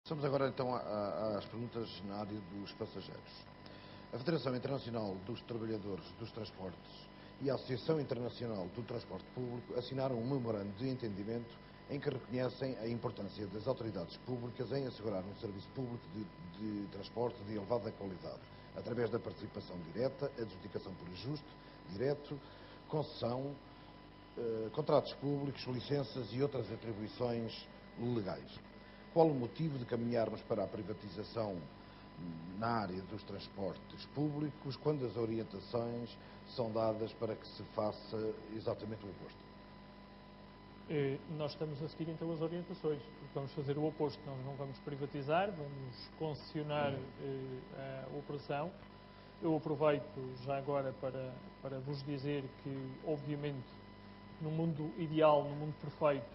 Passamos agora então às perguntas na área dos passageiros. A Federação Internacional dos Trabalhadores dos Transportes e a Associação Internacional do Transporte Público assinaram um memorando de entendimento em que reconhecem a importância das autoridades públicas em assegurar um serviço público de transporte de elevada qualidade, através da participação direta, adjudicação por ajuste direto, concessão, contratos públicos, licenças e outras atribuições legais. Qual o motivo de caminharmos para a privatização na área dos transportes públicos, quando as orientações são dadas para que se faça exatamente o oposto? Nós estamos a seguir então as orientações, porque vamos fazer o oposto. Nós não vamos privatizar, vamos concessionar a operação. Eu aproveito já agora para vos dizer que, obviamente, no mundo ideal, no mundo perfeito,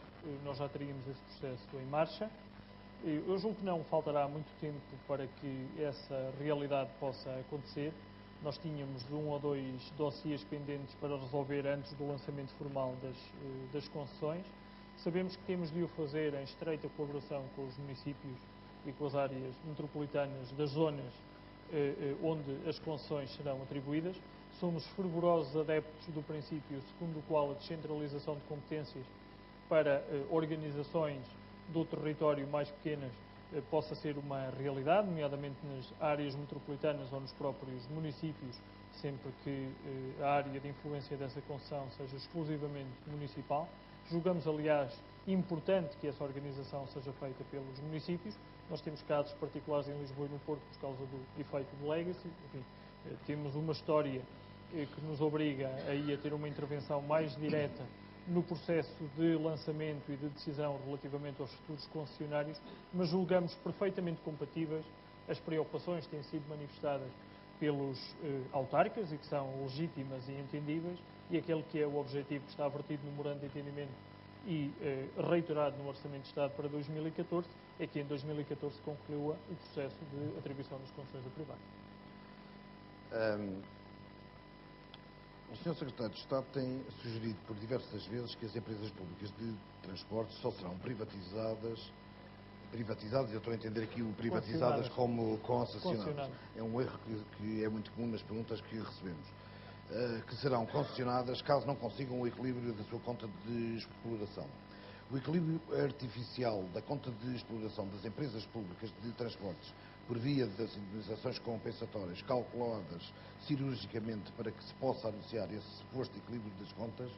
nós já teríamos esse processo em marcha. Eu julgo que não faltará muito tempo para que essa realidade possa acontecer. Nós tínhamos um ou dois dossiês pendentes para resolver antes do lançamento formal das concessões. Sabemos que temos de o fazer em estreita colaboração com os municípios e com as áreas metropolitanas das zonas onde as concessões serão atribuídas. Somos fervorosos adeptos do princípio segundo o qual a descentralização de competências para organizações do território mais pequenas possa ser uma realidade, nomeadamente nas áreas metropolitanas ou nos próprios municípios, sempre que a área de influência dessa concessão seja exclusivamente municipal. Julgamos, aliás, importante que essa organização seja feita pelos municípios. Nós temos casos particulares em Lisboa e no Porto por causa do efeito de legacy. Enfim, temos uma história que nos obriga aí a ter uma intervenção mais direta no processo de lançamento e de decisão relativamente aos futuros concessionários, mas julgamos perfeitamente compatíveis as preocupações que têm sido manifestadas pelos autarcas e que são legítimas e entendíveis, e aquele que é o objetivo que está vertido no memorando de entendimento e reiterado no Orçamento de Estado para 2014, é que em 2014 conclua o processo de atribuição das concessões a privados. O Sr. Secretário de Estado tem sugerido por diversas vezes que as empresas públicas de transportes só serão privatizadas, eu estou a entender aqui o privatizadas como concessionadas. É um erro que é muito comum nas perguntas que recebemos. Que serão concessionadas caso não consigam o equilíbrio da sua conta de exploração. O equilíbrio artificial da conta de exploração das empresas públicas de transportes por via das indemnizações compensatórias calculadas cirurgicamente para que se possa anunciar esse suposto equilíbrio das contas,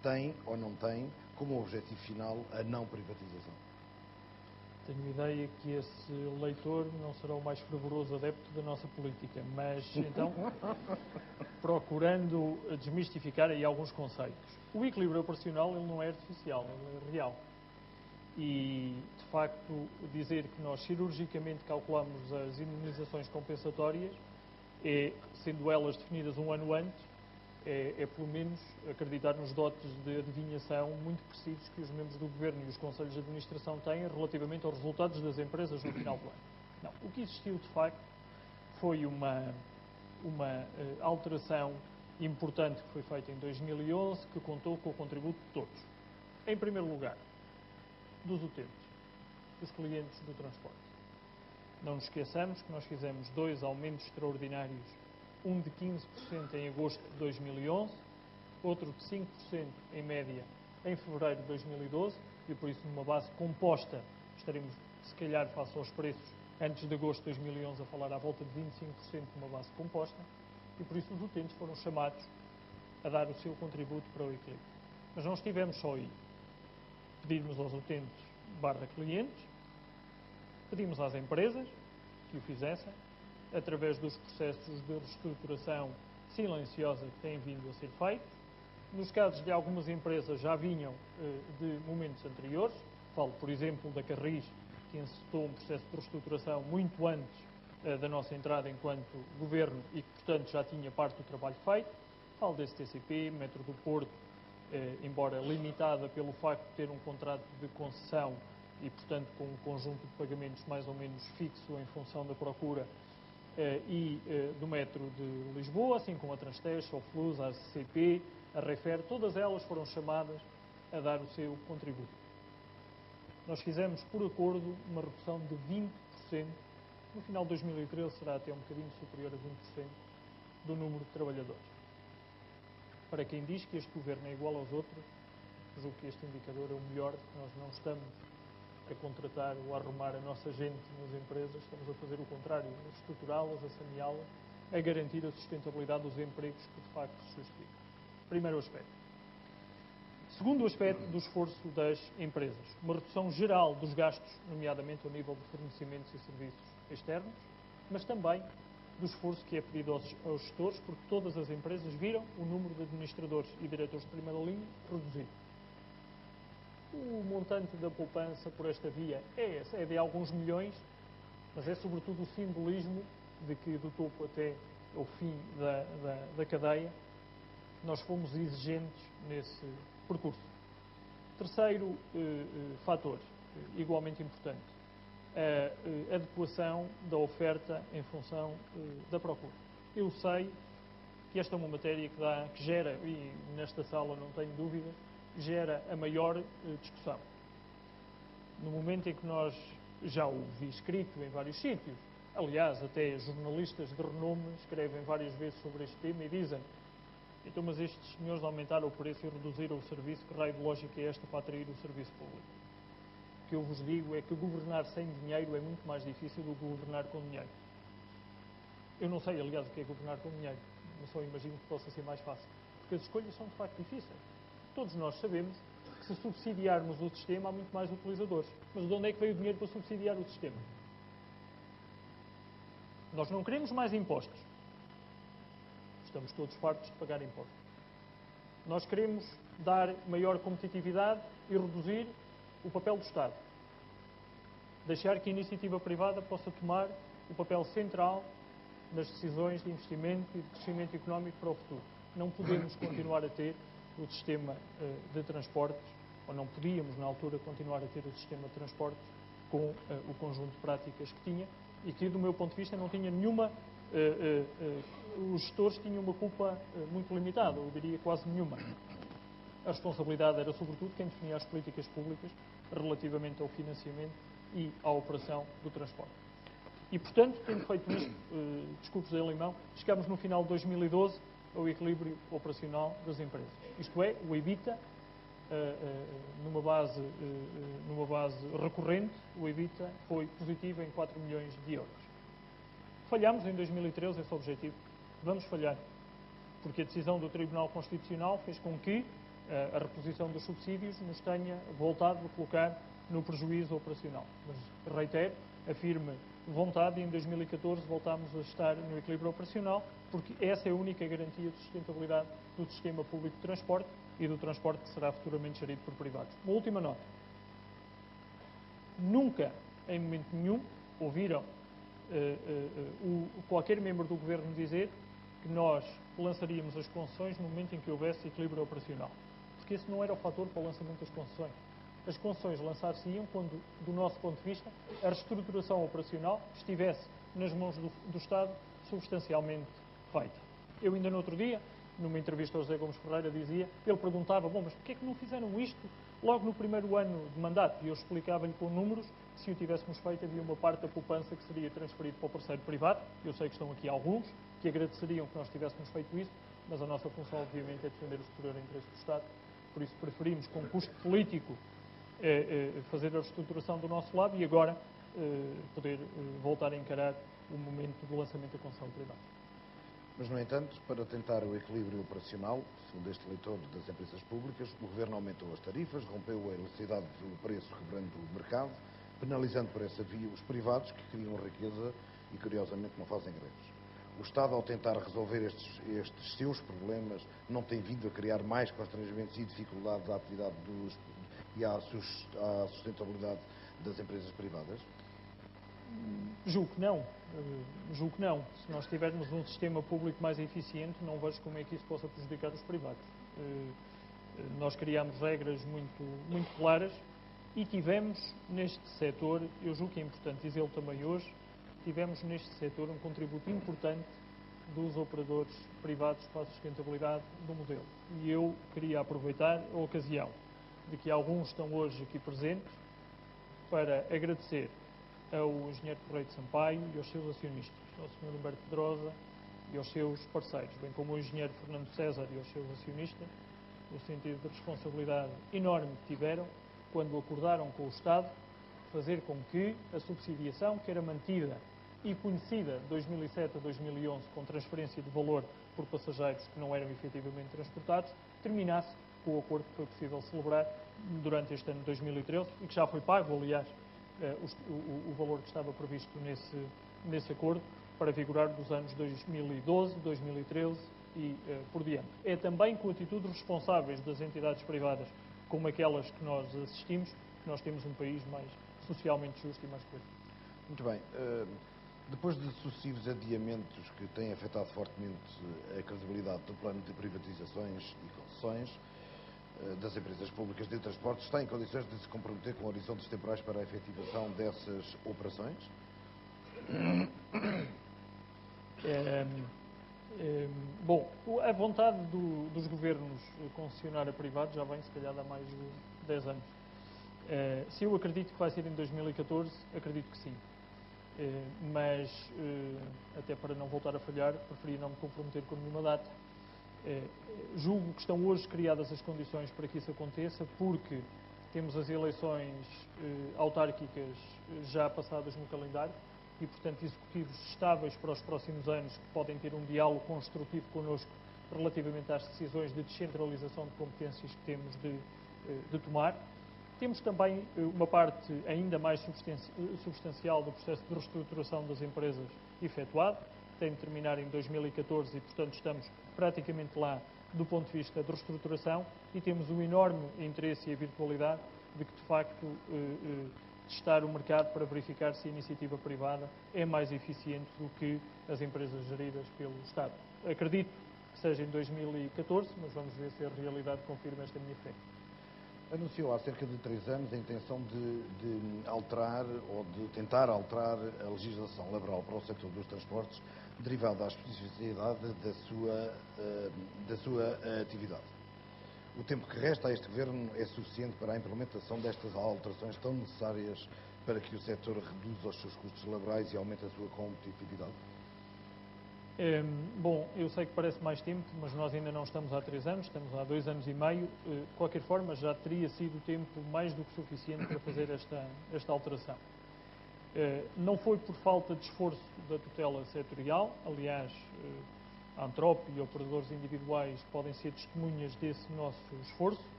tem ou não tem como objetivo final a não privatização? Tenho ideia que esse leitor não será o mais fervoroso adepto da nossa política, mas então, procurando desmistificar aí alguns conceitos. O equilíbrio operacional ele não é artificial, ele é real. E, de facto, dizer que nós cirurgicamente calculamos as indemnizações compensatórias, sendo elas definidas um ano antes, é pelo menos acreditar nos dotes de adivinhação muito precisos que os membros do Governo e os Conselhos de Administração têm relativamente aos resultados das empresas no final do ano. Não, o que existiu, de facto, foi uma alteração importante que foi feita em 2011, que contou com o contributo de todos. Em primeiro lugar, dos utentes, dos clientes do transporte. Não nos esqueçamos que nós fizemos 2 aumentos extraordinários, um de 15% em agosto de 2011, outro de 5% em média em fevereiro de 2012, e por isso numa base composta estaremos, se calhar, face aos preços, antes de agosto de 2011, a falar à volta de 25% numa base composta, e por isso os utentes foram chamados a dar o seu contributo para o equilíbrio. Mas não estivemos só aí. Pedimos aos utentes /clientes, pedimos às empresas que o fizessem, através dos processos de reestruturação silenciosa que têm vindo a ser feitos. Nos casos de algumas empresas já vinham de momentos anteriores, falo, por exemplo, da Carris, que encetou um processo de reestruturação muito antes da nossa entrada enquanto Governo e que, portanto, já tinha parte do trabalho feito. Falo da STCP, Metro do Porto, embora limitada pelo facto de ter um contrato de concessão e, portanto, com um conjunto de pagamentos mais ou menos fixo em função da procura, e do Metro de Lisboa, assim como a Transtex, a Flus, a ACP, a Refer, todas elas foram chamadas a dar o seu contributo. Nós fizemos, por acordo, uma redução de 20%, no final de 2013 será até um bocadinho superior a 20% do número de trabalhadores. Para quem diz que este governo é igual aos outros, julgo que este indicador é o melhor, nós não estamos a contratar ou a arrumar a nossa gente nas empresas, estamos a fazer o contrário, a estruturá-las, a saneá-las, a garantir a sustentabilidade dos empregos que de facto se justificam. Primeiro aspecto. Segundo aspecto do esforço das empresas, uma redução geral dos gastos, nomeadamente ao nível de fornecimentos e serviços externos, mas também do esforço que é pedido aos gestores, porque todas as empresas viram o número de administradores e diretores de primeira linha reduzido. O montante da poupança por esta via é de alguns milhões, mas é sobretudo o simbolismo de que do topo até ao fim da cadeia nós fomos exigentes nesse percurso. Terceiro fator, igualmente importante, a adequação da oferta em função da procura. Eu sei que esta é uma matéria que gera, e nesta sala não tenho dúvida, gera a maior discussão. No momento em que nós já o vi escrito em vários sítios, aliás, até jornalistas de renome escrevem várias vezes sobre este tema e dizem: então, mas estes senhores aumentaram o preço e reduziram o serviço, que raio de lógica é esta para atrair o serviço público? O que eu vos digo é que governar sem dinheiro é muito mais difícil do que governar com dinheiro. Eu não sei, aliás, o que é governar com dinheiro, mas só imagino que possa ser mais fácil, porque as escolhas são de facto difíceis. Todos nós sabemos que se subsidiarmos o sistema há muito mais utilizadores. Mas de onde é que veio o dinheiro para subsidiar o sistema? Nós não queremos mais impostos. Estamos todos fartos de pagar impostos. Nós queremos dar maior competitividade e reduzir o papel do Estado. Deixar que a iniciativa privada possa tomar o papel central nas decisões de investimento e de crescimento económico para o futuro. Não podemos continuar a ter o sistema de transportes, ou não podíamos, na altura, continuar a ter o sistema de transportes com o conjunto de práticas que tinha e que, do meu ponto de vista, não tinha nenhuma... os gestores tinham uma culpa muito limitada, eu diria quase nenhuma. A responsabilidade era, sobretudo, quem definia as políticas públicas relativamente ao financiamento e à operação do transporte. E, portanto, tendo feito isto, desculpes de limão, chegámos no final de 2012 ao equilíbrio operacional das empresas. Isto é, o EBITDA, numa base recorrente, o EBITDA foi positivo em 4 milhões de euros. Falhámos em 2013 esse objetivo. Vamos falhar, porque a decisão do Tribunal Constitucional fez com que a reposição dos subsídios nos tenha voltado a colocar no prejuízo operacional. Mas, reitero, a firme vontade e em 2014 voltámos a estar no equilíbrio operacional, porque essa é a única garantia de sustentabilidade do sistema público de transporte e do transporte que será futuramente gerido por privados. Uma última nota. Nunca, em momento nenhum, ouviram qualquer membro do Governo dizer que nós lançaríamos as concessões no momento em que houvesse equilíbrio operacional. Porque esse não era o fator para o lançamento das concessões. As concessões lançar-se-iam quando, do nosso ponto de vista, a reestruturação operacional estivesse nas mãos do Estado substancialmente feita. Eu ainda no outro dia, numa entrevista ao José Gomes Ferreira, ele perguntava, bom, mas porquê é que não fizeram isto logo no primeiro ano de mandato? E eu explicava-lhe com números que se o tivéssemos feito havia uma parte da poupança que seria transferida para o parceiro privado. Eu sei que estão aqui alguns que agradeceriam que nós tivéssemos feito isso, mas a nossa função, obviamente, é defender o superior interesse do Estado. Por isso preferimos, com custo político, fazer a reestruturação do nosso lado e agora poder voltar a encarar o momento do lançamento da concessão privada. Mas, no entanto, para tentar o equilíbrio operacional, segundo este leitor das empresas públicas, o Governo aumentou as tarifas, rompeu a elasticidade do preço, quebrando o mercado, penalizando por essa via os privados que criam riqueza e, curiosamente, não fazem greves. O Estado, ao tentar resolver estes seus problemas, não tem vindo a criar mais constrangimentos e dificuldades à atividade e à sustentabilidade das empresas privadas? Julgo que não. Se nós tivermos um sistema público mais eficiente, não vejo como é que isso possa prejudicar os privados. Nós criamos regras muito claras e tivemos neste setor, eu julgo que é importante dizê-lo também hoje, tivemos neste setor um contributo importante dos operadores privados para a sustentabilidade do modelo. E eu queria aproveitar a ocasião de que alguns estão hoje aqui presentes para agradecer ao engenheiro Correia de Sampaio e aos seus acionistas, ao Sr. Humberto Pedrosa e aos seus parceiros, bem como ao engenheiro Fernando César e aos seus acionistas, no sentido de responsabilidade enorme que tiveram quando acordaram com o Estado fazer com que a subsidiação, que era mantida e conhecida de 2007 a 2011 com transferência de valor por passageiros que não eram efetivamente transportados, terminasse com o acordo que foi possível celebrar durante este ano de 2013 e que já foi pago, aliás, o valor que estava previsto nesse acordo para vigorar dos anos 2012, 2013 e por diante. É também com atitudes responsáveis das entidades privadas, como aquelas que nós assistimos, que nós temos um país mais socialmente justo e mais coeso. Muito bem. Depois de sucessivos adiamentos que têm afetado fortemente a credibilidade do plano de privatizações e concessões das empresas públicas de transportes, está em condições de se comprometer com horizontes temporais para a efetivação dessas operações? Bom, a vontade dos governos concessionar a privados já vem, se calhar, há mais de 10 anos. Se eu acredito que vai ser em 2014, acredito que sim. Mas, até para não voltar a falhar, preferi não me comprometer com nenhuma data. Julgo que estão hoje criadas as condições para que isso aconteça, porque temos as eleições autárquicas já passadas no calendário e, portanto, executivos estáveis para os próximos anos que podem ter um diálogo construtivo connosco relativamente às decisões de descentralização de competências que temos de tomar. Temos também uma parte ainda mais substancial do processo de reestruturação das empresas efetuado, que tem de terminar em 2014 e, portanto, estamos praticamente lá do ponto de vista de reestruturação e temos um enorme interesse e a virtualidade de que, de facto, testar o mercado para verificar se a iniciativa privada é mais eficiente do que as empresas geridas pelo Estado. Acredito que seja em 2014, mas vamos ver se a realidade confirma esta minha fé. Anunciou há cerca de 3 anos a intenção de alterar ou de tentar alterar a legislação laboral para o setor dos transportes, derivada da especificidade da sua atividade. O tempo que resta a este Governo é suficiente para a implementação destas alterações tão necessárias para que o setor reduza os seus custos laborais e aumente a sua competitividade? Bom, eu sei que parece mais tempo, mas nós ainda não estamos há 3 anos, estamos há 2 anos e meio. De qualquer forma, já teria sido tempo mais do que suficiente para fazer esta alteração. Não foi por falta de esforço da tutela setorial, aliás, a Antrop e operadores individuais podem ser testemunhas desse nosso esforço.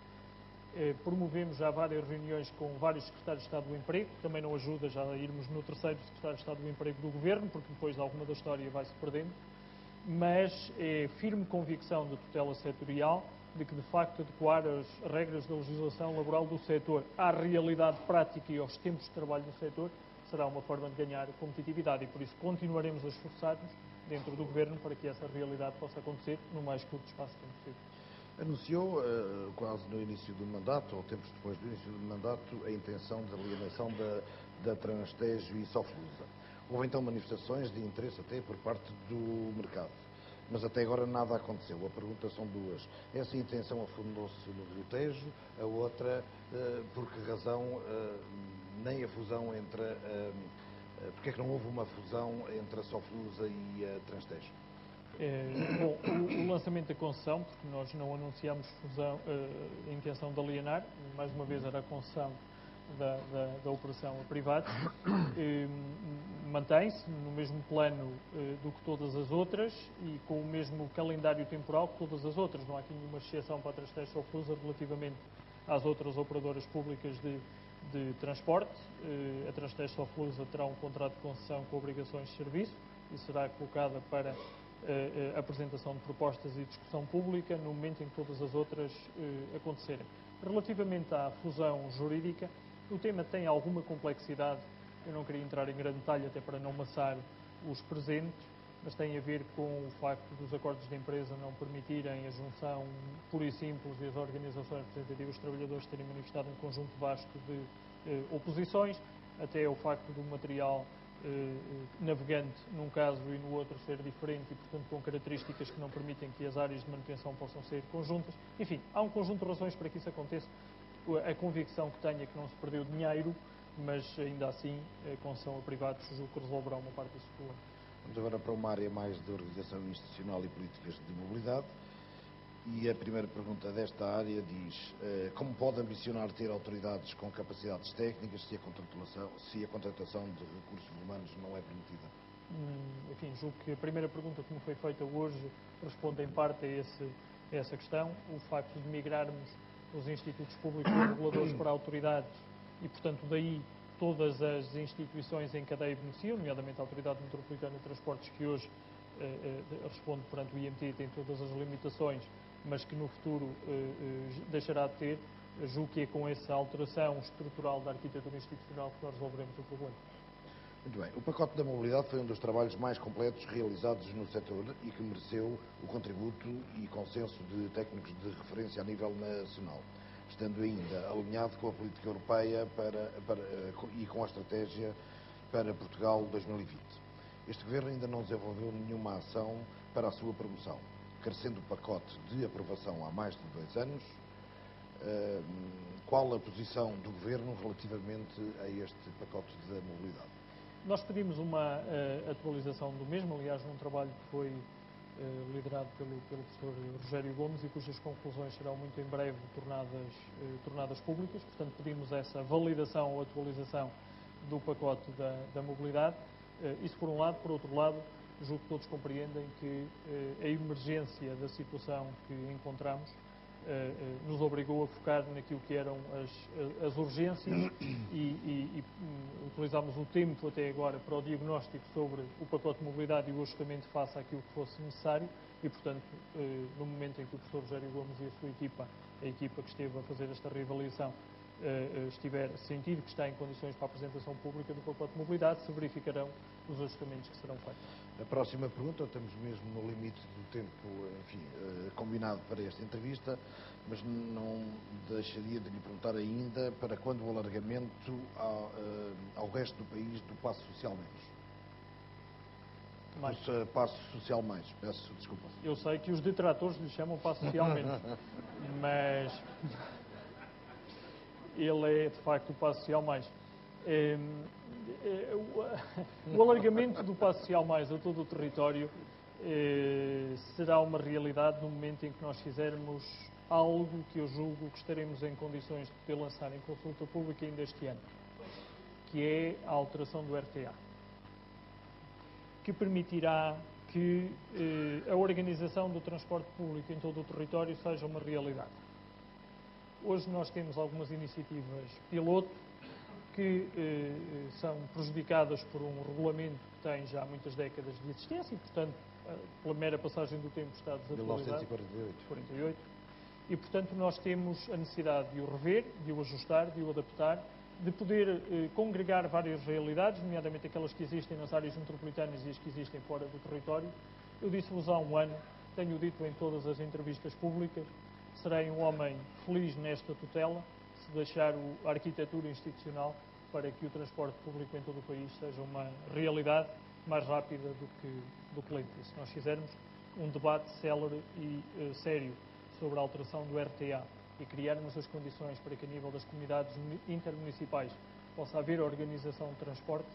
Promovemos já várias reuniões com vários secretários de Estado do Emprego, também não ajuda já a irmos no terceiro secretário de Estado do Emprego do Governo, porque depois alguma da história vai-se perdendo, mas é firme convicção da tutela setorial de que, de facto, adequar as regras da legislação laboral do setor à realidade prática e aos tempos de trabalho no setor será uma forma de ganhar competitividade e, por isso, continuaremos a esforçar-nos dentro do Governo para que essa realidade possa acontecer no mais curto espaço de tempo possível. Anunciou, quase no início do mandato, ou tempos depois do início do mandato, a intenção de alienação da Transtejo e Soflusa. Houve então manifestações de interesse até por parte do mercado, mas até agora nada aconteceu. A pergunta são duas. Essa intenção afundou-se no Rio Tejo, a outra, por que razão nem a fusão entre... porque é que não houve uma fusão entre a Soflusa e a Transtejo? Bom, o lançamento da concessão, porque nós não anunciámos a intenção de alienar, mais uma vez era a concessão da operação a privados, mantém-se no mesmo plano do que todas as outras e com o mesmo calendário temporal que todas as outras. Não há aqui nenhuma exceção para a Transtejo Soflusa relativamente às outras operadoras públicas de transporte. A Transtejo Soflusa terá um contrato de concessão com obrigações de serviço e será colocada para apresentação de propostas e discussão pública no momento em que todas as outras acontecerem. Relativamente à fusão jurídica, o tema tem alguma complexidade, eu não queria entrar em grande detalhe até para não maçar os presentes, mas tem a ver com o facto dos acordos de empresa não permitirem a junção pura e simples e as organizações representativas dos trabalhadores terem manifestado um conjunto vasto de oposições, até o facto do material navegante num caso e no outro ser diferente e, portanto, com características que não permitem que as áreas de manutenção possam ser conjuntas. Enfim, há um conjunto de razões para que isso aconteça. A convicção que tenho é que não se perdeu dinheiro, mas ainda assim, a concessão a privados, julgo que resolverá uma parte desse problema. Vamos agora para uma área mais de organização institucional e políticas de mobilidade. E a primeira pergunta desta área diz: como pode ambicionar ter autoridades com capacidades técnicas se a contratação de recursos humanos não é permitida? Enfim, julgo que a primeira pergunta que me foi feita hoje responde em parte a essa questão. O facto de migrarmos os institutos públicos e reguladores para autoridades e, portanto, daí todas as instituições em cadeia beneficiam, nomeadamente a Autoridade Metropolitana de Transportes, que hoje responde perante o IMT, tem todas as limitações, mas que no futuro deixará de ter. Julgo que é com essa alteração estrutural da arquitetura institucional que nós resolveremos o problema. Muito bem. O pacote da mobilidade foi um dos trabalhos mais completos realizados no setor e que mereceu o contributo e consenso de técnicos de referência a nível nacional, estando ainda alinhado com a política europeia e com a estratégia para Portugal 2020. Este Governo ainda não desenvolveu nenhuma ação para a sua promoção, carecendo o pacote de aprovação há mais de 2 anos. Qual a posição do Governo relativamente a este pacote da mobilidade? Nós pedimos uma atualização do mesmo, aliás, num trabalho que foi liderado pelo professor Rogério Gomes e cujas conclusões serão muito em breve tornadas públicas. Portanto, pedimos essa validação ou atualização do pacote da mobilidade. Isso por um lado. Por outro lado, julgo que todos compreendem que a emergência da situação que encontramos nos obrigou a focar naquilo que eram as urgências e utilizámos o tempo até agora para o diagnóstico sobre o pacote de mobilidade e o ajustamento face àquilo que fosse necessário e, portanto, no momento em que o professor Rogério Gomes e a sua equipa, a equipa que esteve a fazer esta reavaliação, estiver sentir que está em condições para a apresentação pública do pacote de mobilidade, se verificarão os ajustamentos que serão feitos. A próxima pergunta, estamos mesmo no limite do tempo, enfim, combinado para esta entrevista, mas não deixaria de lhe perguntar ainda para quando o alargamento ao resto do país do Passo Social Menos. Passo Social Mais, peço desculpa. Eu sei que os detratores lhe chamam Passo Social Menos, mas ele é, de facto, o Passo Social Mais. O alargamento do Passo Social Mais a todo o território será uma realidade no momento em que nós fizermos algo que eu julgo que estaremos em condições de poder lançar em consulta pública ainda este ano, que é a alteração do RTA, que permitirá que a organização do transporte público em todo o território seja uma realidade. Hoje nós temos algumas iniciativas piloto que são prejudicadas por um regulamento que tem já muitas décadas de existência e, portanto, pela mera passagem do tempo está desatualizado. 1948. E, portanto, nós temos a necessidade de o rever, de o ajustar, de o adaptar, de poder congregar várias realidades, nomeadamente aquelas que existem nas áreas metropolitanas e as que existem fora do território. Eu disse-vos há um ano, tenho dito em todas as entrevistas públicas, serei um homem feliz nesta tutela, se deixar a arquitetura institucional para que o transporte público em todo o país seja uma realidade mais rápida do que lenta. Se nós fizermos um debate célere e sério sobre a alteração do RTA e criarmos as condições para que a nível das comunidades intermunicipais possa haver organização de transporte,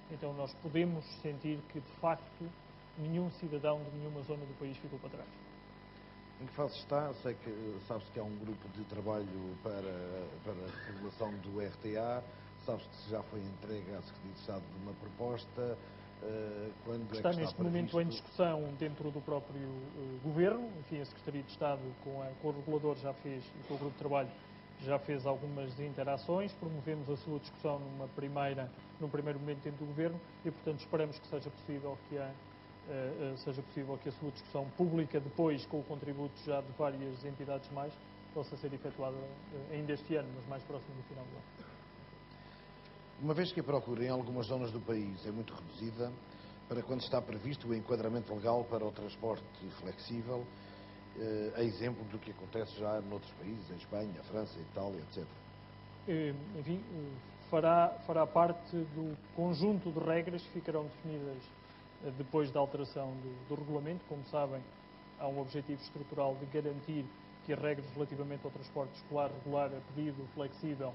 então nós podemos sentir que, de facto, nenhum cidadão de nenhuma zona do país ficou para trás. Em que fase está? Sabe-se que há um grupo de trabalho para a regulação do RTA, sabe-se que já foi entregue à Secretaria de Estado de uma proposta. Quando está é que neste momento em discussão dentro do próprio Governo. Enfim, a Secretaria de Estado com o regulador já fez, e com o grupo de trabalho, já fez algumas interações. Promovemos a sua discussão num primeiro momento dentro do Governo e, portanto, esperamos que seja possível que a sua discussão pública, depois com o contributo já de várias entidades mais, possa ser efetuada ainda este ano, mas mais próximo do final do ano. Uma vez que a procura em algumas zonas do país é muito reduzida, para quando está previsto o enquadramento legal para o transporte flexível, a exemplo do que acontece já noutros países, em Espanha, França, Itália, etc. Enfim, fará parte do conjunto de regras que ficarão definidas depois da alteração do regulamento. Como sabem, há um objetivo estrutural de garantir que as regras relativamente ao transporte escolar regular, a pedido, flexível,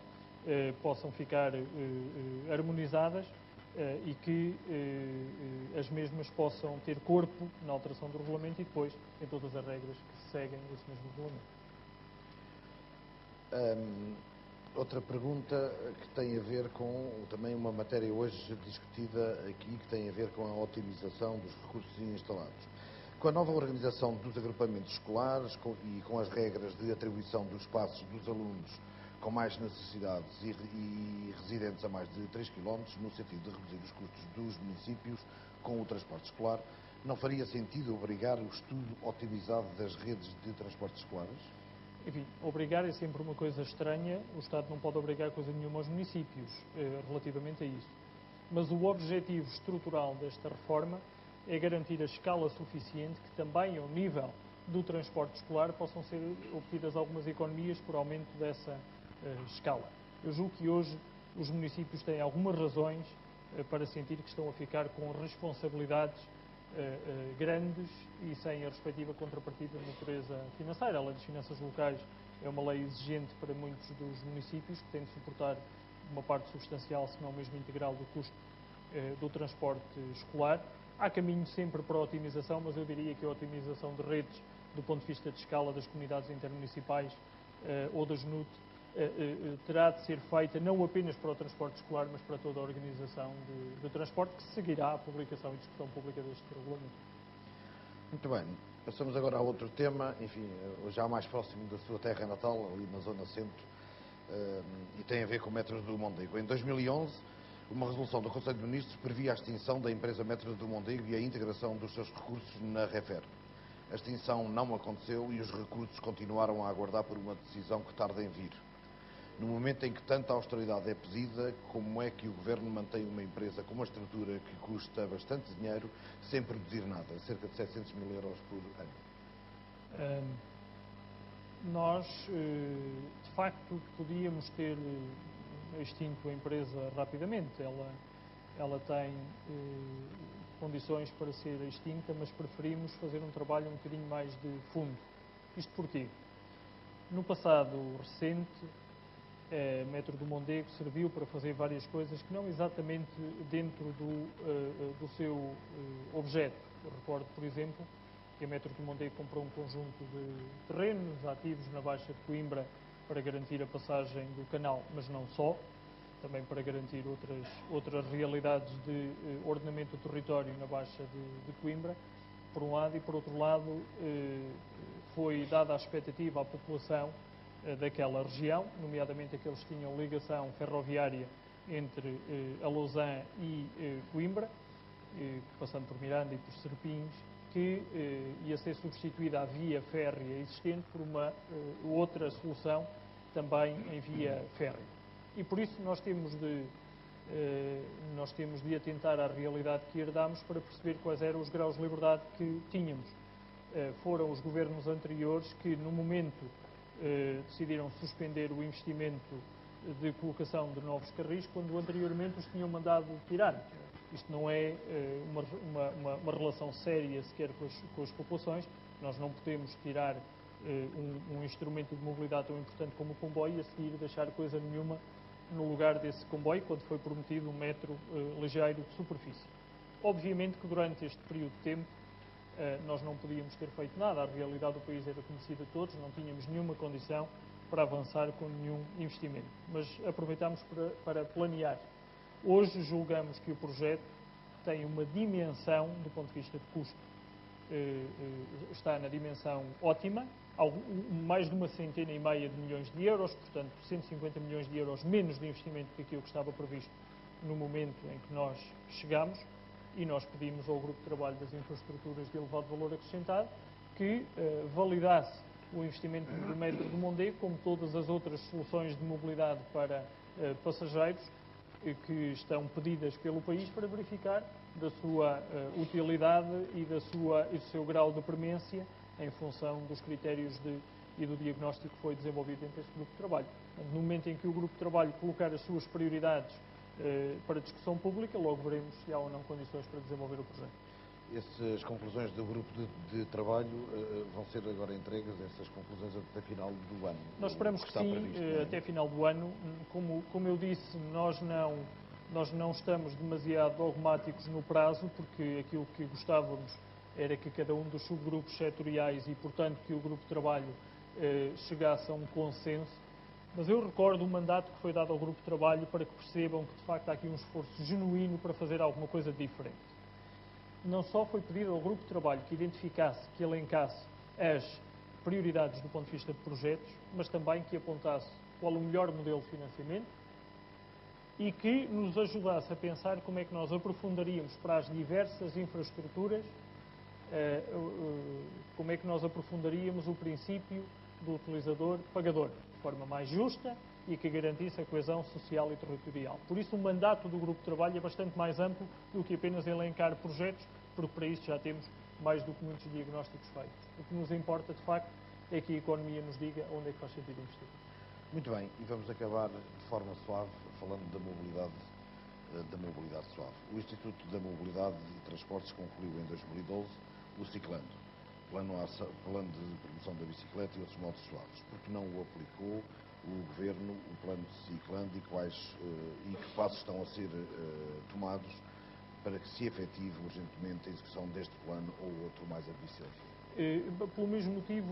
possam ficar harmonizadas e que as mesmas possam ter corpo na alteração do regulamento e depois em todas as regras que se seguem esse mesmo regulamento. Outra pergunta que tem a ver com também uma matéria hoje discutida aqui, que tem a ver com a otimização dos recursos instalados. Com a nova organização dos agrupamentos escolares e com as regras de atribuição dos espaços dos alunos com mais necessidades e residentes a mais de 3 km, no sentido de reduzir os custos dos municípios com o transporte escolar, não faria sentido obrigar o estudo otimizado das redes de transportes escolares? Enfim, obrigar é sempre uma coisa estranha. O Estado não pode obrigar coisa nenhuma aos municípios relativamente a isso. Mas o objetivo estrutural desta reforma é garantir a escala suficiente que também ao nível do transporte escolar possam ser obtidas algumas economias por aumento dessa escala. Eu julgo que hoje os municípios têm algumas razões para sentir que estão a ficar com responsabilidades grandes e sem a respectiva contrapartida de natureza financeira. A lei das finanças locais é uma lei exigente para muitos dos municípios que têm de suportar uma parte substancial, se não mesmo integral, do custo do transporte escolar. Há caminho sempre para a otimização, mas eu diria que a otimização de redes do ponto de vista de escala das comunidades intermunicipais ou da GNUT terá de ser feita não apenas para o transporte escolar, mas para toda a organização de transporte, que seguirá a publicação e discussão pública deste regulamento. Muito bem. Passamos agora a outro tema, enfim, já mais próximo da sua terra natal, ali na zona centro, e tem a ver com Metros do Mondego. Em 2011, uma resolução do Conselho de Ministros previa a extinção da empresa Metros do Mondego e a integração dos seus recursos na REFER. A extinção não aconteceu e os recursos continuaram a aguardar por uma decisão que tarda em vir. No momento em que tanta austeridade é pedida, como é que o Governo mantém uma empresa com uma estrutura que custa bastante dinheiro sem produzir nada, cerca de 700 mil euros por ano? Nós, de facto, podíamos ter extinto a empresa rapidamente. Ela tem condições para ser extinta, mas preferimos fazer um trabalho um bocadinho mais de fundo. Isto porquê? No passado recente, a Metro do Mondego serviu para fazer várias coisas que não exatamente dentro do seu objeto. Eu recordo, por exemplo, que a Metro do Mondego comprou um conjunto de terrenos ativos na Baixa de Coimbra para garantir a passagem do canal, mas não só, também para garantir outras realidades de ordenamento do território na Baixa de Coimbra, por um lado, e por outro lado foi dada a expectativa à população daquela região, nomeadamente aqueles que tinham ligação ferroviária entre a Lousã e Coimbra, passando por Miranda e por Serpins, que ia ser substituída a via férrea existente por uma outra solução também em via férrea. E por isso nós temos de atentar à realidade que herdámos para perceber quais eram os graus de liberdade que tínhamos. Foram os governos anteriores que, no momento, decidiram suspender o investimento de colocação de novos carris, quando anteriormente os tinham mandado tirar. Isto não é uma relação séria sequer com as populações. Nós não podemos tirar um instrumento de mobilidade tão importante como o comboio e a seguir deixar coisa nenhuma no lugar desse comboio, quando foi prometido um metro ligeiro de superfície. Obviamente que durante este período de tempo nós não podíamos ter feito nada, a realidade do país era conhecida a todos, não tínhamos nenhuma condição para avançar com nenhum investimento, mas aproveitámos para planear. Hoje julgamos que o projeto tem uma dimensão, do ponto de vista de custo, está na dimensão ótima, mais de 150 milhões de euros, portanto 150 milhões de euros menos de investimento que aquilo que estava previsto no momento em que nós chegámos, e nós pedimos ao Grupo de Trabalho das Infraestruturas de Elevado Valor Acrescentado que validasse o investimento do metro do Mondego, como todas as outras soluções de mobilidade para passageiros que estão pedidas pelo país, para verificar da sua utilidade e do seu grau de premência em função dos critérios e do diagnóstico que foi desenvolvido dentro deste Grupo de Trabalho. No momento em que o Grupo de Trabalho colocar as suas prioridades para discussão pública, logo veremos se há ou não condições para desenvolver o projeto. Essas conclusões do grupo de trabalho vão ser agora entregues, essas conclusões até final do ano? Nós esperamos que sim, previsto, até final do ano. Como eu disse, nós não estamos demasiado dogmáticos no prazo, porque aquilo que gostávamos era que cada um dos subgrupos setoriais e, portanto, que o grupo de trabalho chegasse a um consenso. Mas eu recordo o mandato que foi dado ao grupo de trabalho para que percebam que, de facto, há aqui um esforço genuíno para fazer alguma coisa diferente. Não só foi pedido ao grupo de trabalho que identificasse, que elencasse as prioridades do ponto de vista de projetos, mas também que apontasse qual o melhor modelo de financiamento e que nos ajudasse a pensar como é que nós aprofundaríamos para as diversas infraestruturas, como é que nós aprofundaríamos o princípio do utilizador-pagador, de forma mais justa e que garantisse a coesão social e territorial. Por isso, o mandato do grupo de trabalho é bastante mais amplo do que apenas elencar projetos, porque para isso já temos mais do que muitos diagnósticos feitos. O que nos importa, de facto, é que a economia nos diga onde é que faz sentido investir. Muito bem, e vamos acabar de forma suave, falando da mobilidade suave. O Instituto da Mobilidade e Transportes concluiu em 2012 o Ciclando, plano de promoção da bicicleta e outros modos suaves. Porque não o aplicou o Governo, o plano de Ciclando, e que passos estão a ser tomados para que se efetive urgentemente a execução deste plano ou outro mais ambicioso? Pelo mesmo motivo,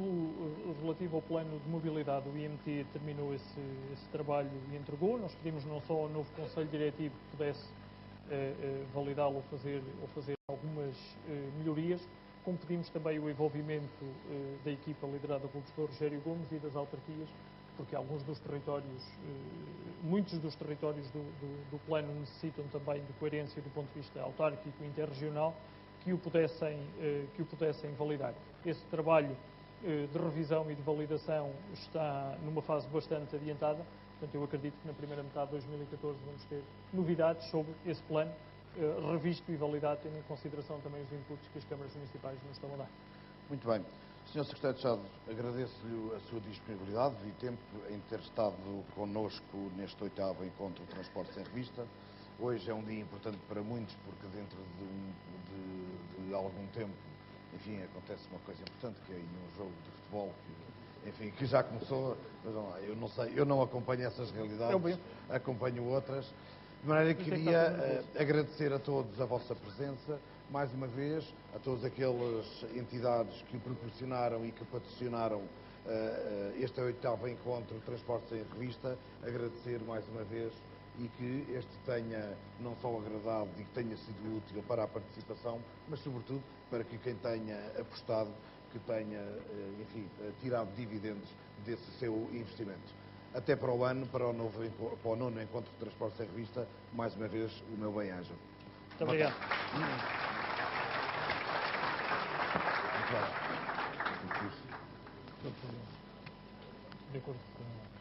relativo ao plano de mobilidade, o IMT terminou esse trabalho e entregou. Nós pedimos não só ao novo Conselho Diretivo que pudesse validá-lo ou fazer algumas melhorias, como pedimos também o envolvimento da equipa liderada pelo professor Rogério Gomes e das autarquias, porque muitos dos territórios do plano necessitam também de coerência do ponto de vista autárquico e interregional, que o pudessem validar. Esse trabalho de revisão e de validação está numa fase bastante adiantada, portanto eu acredito que na primeira metade de 2014 vamos ter novidades sobre esse plano, revisto e validado, tendo em consideração também os inputs que as câmaras municipais nos estão a dar. Muito bem. Sr. Secretário de Estado, agradeço-lhe a sua disponibilidade e tempo em ter estado connosco neste 8º Encontro de Transportes em Revista. Hoje é um dia importante para muitos, porque dentro de algum tempo, enfim, acontece uma coisa importante, que é um jogo de futebol que já começou, mas não, eu não sei, eu não acompanho essas realidades, acompanho outras. De maneira que queria agradecer a todos a vossa presença, mais uma vez, a todas aquelas entidades que proporcionaram e que patrocinaram este 8º Encontro de Transportes em Revista, agradecer mais uma vez e que este tenha não só agradado e que tenha sido útil para a participação, mas sobretudo para que quem tenha apostado, que tenha, enfim, tirado dividendos desse seu investimento. Até para o ano, para o 9º Encontro de Transportes em Revista, mais uma vez, o meu bem-aja. Muito obrigado. De acordo com